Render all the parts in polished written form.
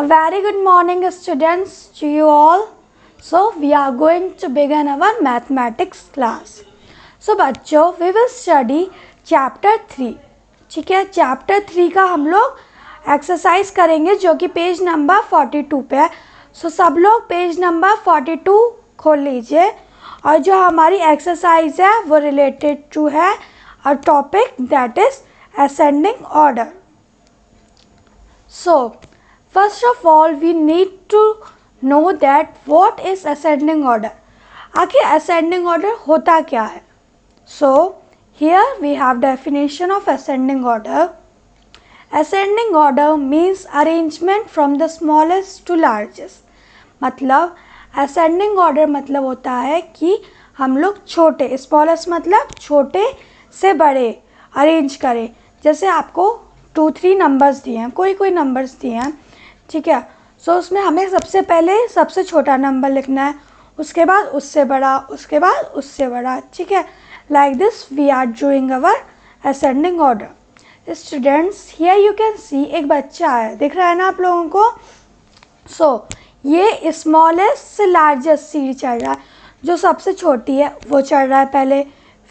A very good morning, students, to you all. So we are going to begin our mathematics class. So बच्चों, we will study chapter 3. ठीक है, chapter 3 का हम लोग exercise करेंगे जो कि पेज नंबर 42 पे है. सो सब लोग पेज नंबर 42 खोल लीजिए और जो हमारी एक्सरसाइज है वो रिलेटेड टू है a topic that is ascending order. So first of all we need to know that what is ascending order. आखिर ascending order होता क्या है? So here we have definition of ascending order. Ascending order means arrangement from the smallest to largest. मतलब ascending order मतलब होता है कि हम लोग छोटे, smallest मतलब छोटे से बड़े अरेंज करें. जैसे आपको 2-3 नंबर्स दिए हैं, कोई नंबर्स दिए हैं, ठीक है. सो उसमें हमें सबसे पहले सबसे छोटा नंबर लिखना है, उसके बाद उससे बड़ा, उसके बाद उससे बड़ा, ठीक है. Like this we are doing our ascending order. Students here you can see एक बच्चा है, दिख रहा है ना आप लोगों को. सो ये स्मॉलेस्ट से लार्जेस्ट सीढ़ी चढ़ रहा है. जो सबसे छोटी है वो चढ़ रहा है पहले,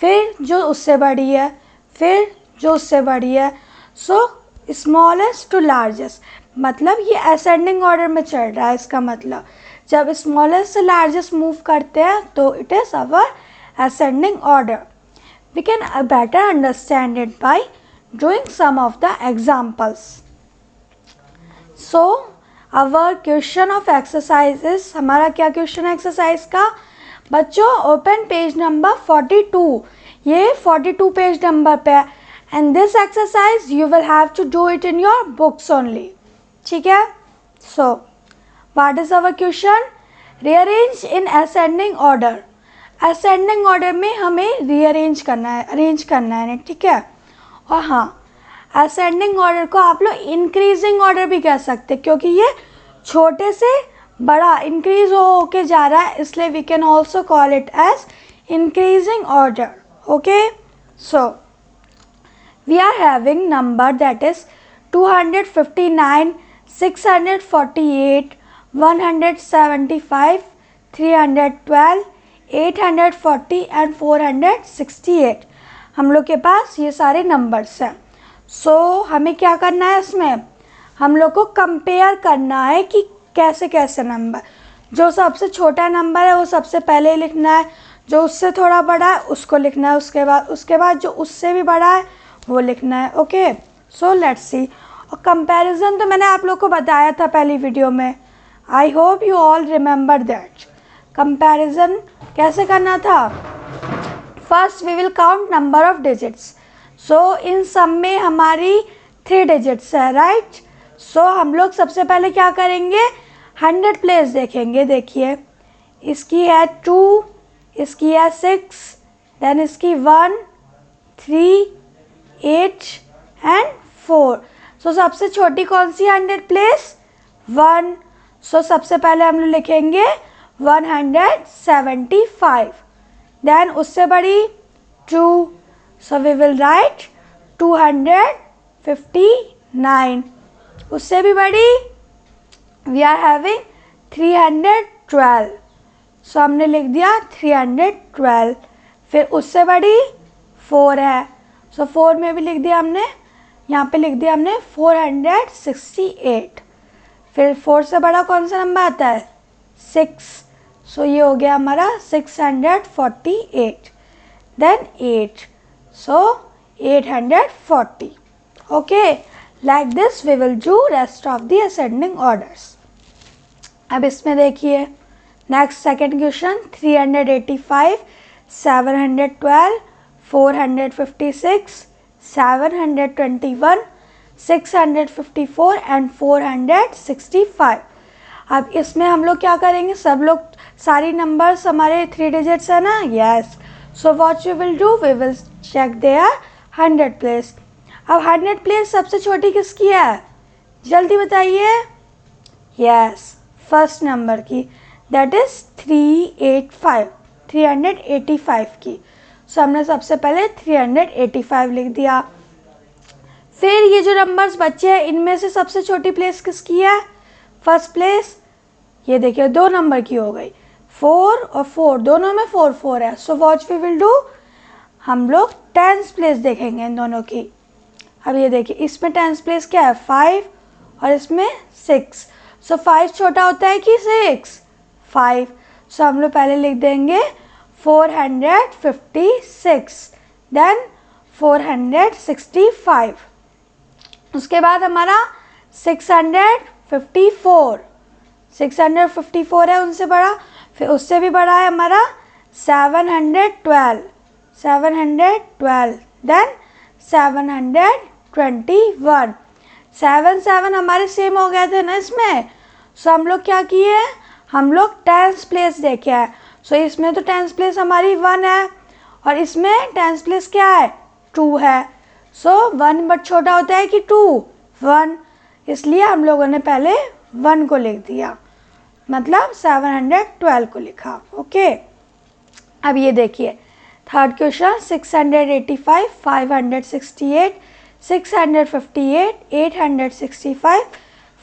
फिर जो उससे बड़ी है, फिर जो उससे बड़ी है. सो स्मॉलेस्ट टू लार्जेस्ट मतलब ये असेंडिंग ऑर्डर में चढ़ रहा है. इसका मतलब जब स्मॉलेस्ट से लार्जेस्ट मूव करते हैं तो it is our ascending order. We can better understand it by doing some of the examples. So our question of exercise is, हमारा क्या क्वेश्चन है एक्सरसाइज का बच्चों? Open page number 42. ये 42 पेज नंबर पे है. And this exercise you will have to do it in your books only. ठीक है. So what is our question? Rearrange in ascending order. Ascending order में हमें rearrange करना है, अरेंज करना है, ठीक है. और हाँ, ascending order को आप लोग increasing order भी कह सकते हैं क्योंकि ये छोटे से बड़ा increase हो के जा रहा है, इसलिए we can also call it as increasing order. Okay. So we are having number that is 259, 648, 175, 312, 840 and 468. हम लोग के पास ये सारे नंबर्स हैं. सो हमें क्या करना है इसमें? हम लोग को कंपेयर करना है कि कैसे कैसे नंबर. जो सबसे छोटा नंबर है वो सबसे पहले लिखना है, जो उससे थोड़ा बड़ा है उसको लिखना है उसके बाद जो उससे भी बड़ा है वो लिखना है. ओके. So let's see. और कंपैरिजन तो मैंने आप लोग को बताया था पहली वीडियो में. I hope you all remember that. Comparison कैसे करना था? First we will count number of digits. So इन सब में हमारी 3 डिजिट्स है, राइट. सो हम लोग सबसे पहले क्या करेंगे? 100 प्लेस देखेंगे. देखिए इसकी है 2, इसकी है 6, देन इसकी 1, 3, 8 एंड 4. सो सबसे छोटी कौन सी 100 प्लेस? 1. सो सबसे पहले हम लोग लिखेंगे 175. देन उससे बड़ी 2. So we will write 259. उससे भी बड़ी वी आर हैविंग 312. सो हमने लिख दिया 312. फिर उससे बड़ी 4 है. सो 4 में भी लिख दिया हमने, यहाँ पे लिख दिया हमने 468. फिर 4 से बड़ा कौन सा नंबर आता है? 6. सो ये हो गया हमारा 648. Then 8. So 840. Okay. Like this we will do rest of the ascending orders. अब इसमें देखिए नेक्स्ट सेकेंड क्वेश्चन 385, 712, 456, 721, 654 एंड 465. अब इसमें हम लोग क्या करेंगे? सब लोग सारी नंबर्स हमारे 3 डिजिट्स है ना. Yes. So what we will do? We will check their 100 place. अब 100 प्लेस सबसे छोटी किसकी है? जल्दी बताइए. यस, फर्स्ट नंबर की, दैट इज 385 की. सो हमने सबसे पहले 385 लिख दिया. फिर ये जो नंबर्स बचे हैं इनमें से सबसे छोटी प्लेस किसकी है? फर्स्ट प्लेस ये देखिए 2 नंबर की हो गई, 4 और 4 दोनों में 4 4 है। So what we will do, हम लोग 10th प्लेस देखेंगे इन दोनों की। अब ये देखिए इसमें 10th प्लेस क्या है 5 और इसमें 6। सो 5 छोटा होता है कि 6, 5। सो हम लोग पहले लिख देंगे 456, देन 465, उसके बाद हमारा 654 है उनसे बड़ा, फिर उससे भी बड़ा है हमारा 712, देन 721, 7 हमारे सेम हो गए थे ना इसमें। सो हम लोग क्या किए, हम लोग 10th प्लेस देखे हैं। सो इसमें तो 10th प्लेस हमारी 1 है और इसमें 10th प्लेस क्या है 2 है। सो 1 बट छोटा होता है कि 2, 1, इसलिए हम लोगों ने पहले 1 को लिख दिया, मतलब 712 को लिखा। ओके, अब ये देखिए थर्ड क्वेश्चन, 685, 568, 658, 865,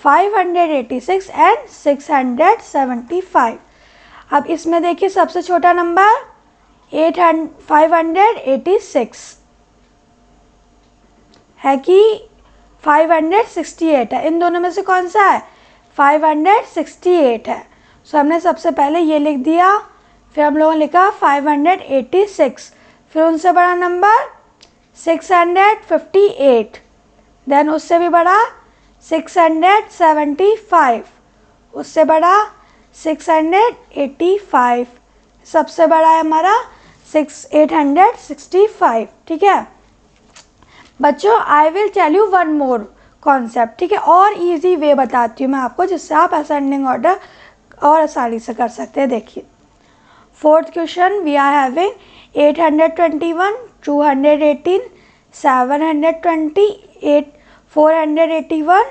586 एंड 675। अब इसमें देखिए सबसे छोटा नंबर 586 है कि 568 है, इन दोनों में से कौन सा है 568 है। सो हमने सबसे पहले ये लिख दिया, फिर हम लोगों ने लिखा 586, फिर उनसे बड़ा नंबर 658, देन उससे भी बड़ा 675, उससे बड़ा 685, सबसे बड़ा है हमारा 865। ठीक है बच्चों, I will tell you one more concept, ठीक है, और इजी वे बताती हूँ मैं आपको जिससे आप असेंडिंग ऑर्डर और आसानी से कर सकते हैं। देखिए fourth question, we are having 821, 218, 728, 481,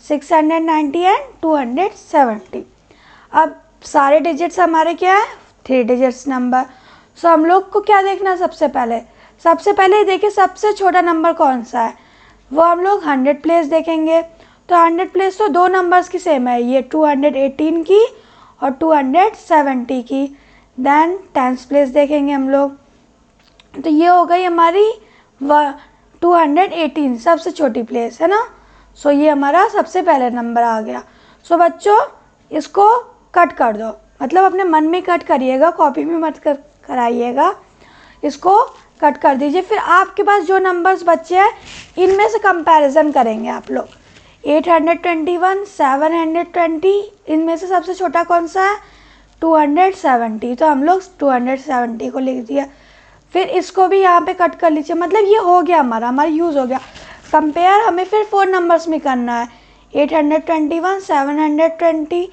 690 and 270। अब सारे डिजिट्स हमारे क्या है 3 डिजिट्स नंबर। सो हम लोग को क्या देखना है, सबसे पहले देखिए सबसे छोटा नंबर कौन सा है, वो हम लोग 100 प्लेस देखेंगे। तो 100 प्लेस तो 2 नंबर्स की सेम है, ये 218 की और 270 की। देन 10th प्लेस देखेंगे हम लोग, तो ये हो गई हमारी 218 सबसे छोटी प्लेस है ना। सो ये हमारा सबसे पहले नंबर आ गया। सो बच्चों इसको कट कर दो, मतलब अपने मन में कट करिएगा, कॉपी में मत कराइएगा, इसको कट कर दीजिए। फिर आपके पास जो नंबर्स बचे हैं इनमें से कंपैरिजन करेंगे आप लोग। 821, 720, इनमें से सबसे छोटा कौन सा है 270, तो हम लोग 270 को लिख दिया। फिर इसको भी यहाँ पे कट कर लीजिए, मतलब ये हो गया हमारा यूज़ हो गया। कंपेयर हमें फिर 4 नंबर्स में करना है, 821, 720,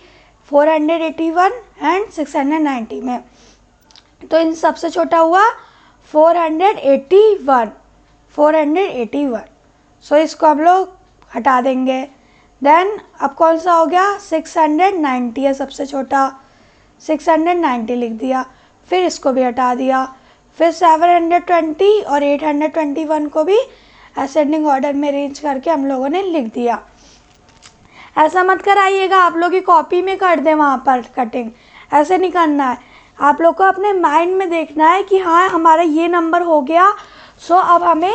481 एंड 690 में। तो इन सबसे छोटा हुआ 481। सो इसको हम लोग हटा देंगे। देन अब कौन सा हो गया 690 है सबसे छोटा, 690 लिख दिया, फिर इसको भी हटा दिया। फिर 720 और 821 को भी असेंडिंग ऑर्डर में अरेंज करके हम लोगों ने लिख दिया। ऐसा मत कराइएगा आप लोग की कॉपी में कर दें वहाँ पर कटिंग, ऐसे नहीं करना है। आप लोग को अपने माइंड में देखना है कि हाँ हमारा ये नंबर हो गया। सो अब हमें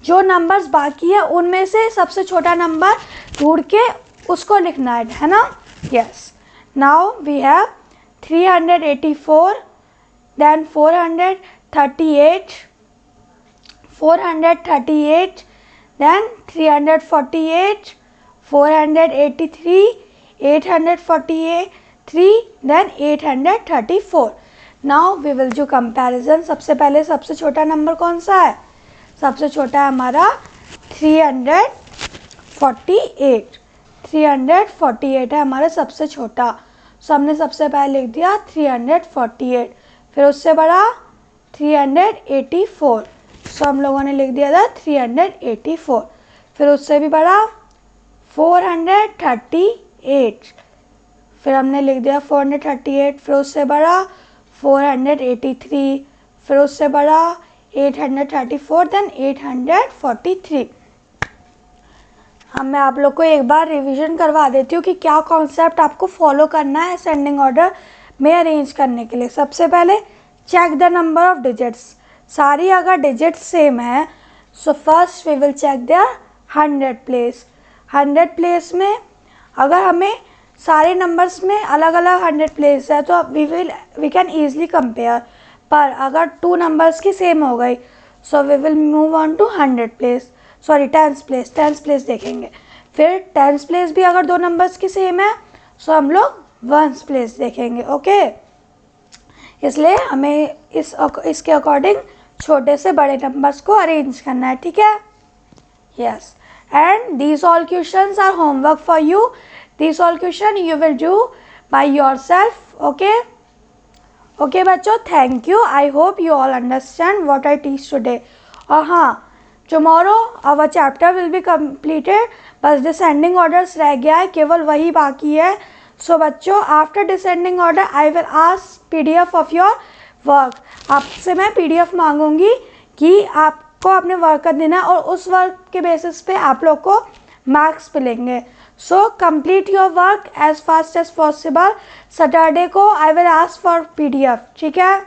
जो नंबर्स बाकी है उनमें से सबसे छोटा नंबर ढूंढ के उसको लिखना है ना। Yes, now we have 384, then 438, then 348, 483, 843, then 834। Now we will do comparison. सबसे पहले सबसे छोटा नंबर कौन सा है, सबसे छोटा है हमारा 348 है हमारा सबसे छोटा। सो हमने सबसे पहले लिख दिया 348, फिर उससे बड़ा 384, सो हम लोगों ने लिख दिया था 384, फिर उससे भी बड़ा 438, फिर हमने लिख दिया 438, फिर उससे बड़ा 483, फिर उससे बड़ा 834, देन 843। अब मैं आप लोग को एक बार रिवीजन करवा देती हूँ कि क्या कॉन्सेप्ट आपको फॉलो करना है असेंडिंग ऑर्डर में अरेंज करने के लिए। सबसे पहले check the number of digits. सारी अगर डिजिट्स सेम है so first we will check their 100 place. 100 place में अगर हमें सारे नंबर्स में अलग अलग 100 प्लेस है तो वी कैन ईजिली कंपेयर। पर अगर 2 नंबर्स की सेम हो गई so we will move on to 100 place, sorry 10th place. 10th place देखेंगे। फिर 10th प्लेस भी अगर 2 नंबर्स की सेम है सो हम लोग 1st प्लेस देखेंगे। ओके, इसलिए हमें इसके अकॉर्डिंग छोटे से बड़े नंबर्स को अरेंज करना है, ठीक है। Yes, and these all questions are homework for you. These all question you will do by yourself. Okay okay बच्चों, thank you. I hope you all understand what I teach today. और हाँ, tomorrow our chapter will be completed. बस descending orders रह गया है, केवल वही बाकी है। सो बच्चों, after descending order I will ask PDF of your work. आपसे मैं PDF मांगूंगी कि आपको अपने वर्क कर देना और उस वर्क के बेसिस पे आप लोग को मार्क्स मिलेंगे। So complete your work as fast as possible. Saturday को I will ask for PDF, ठीक है।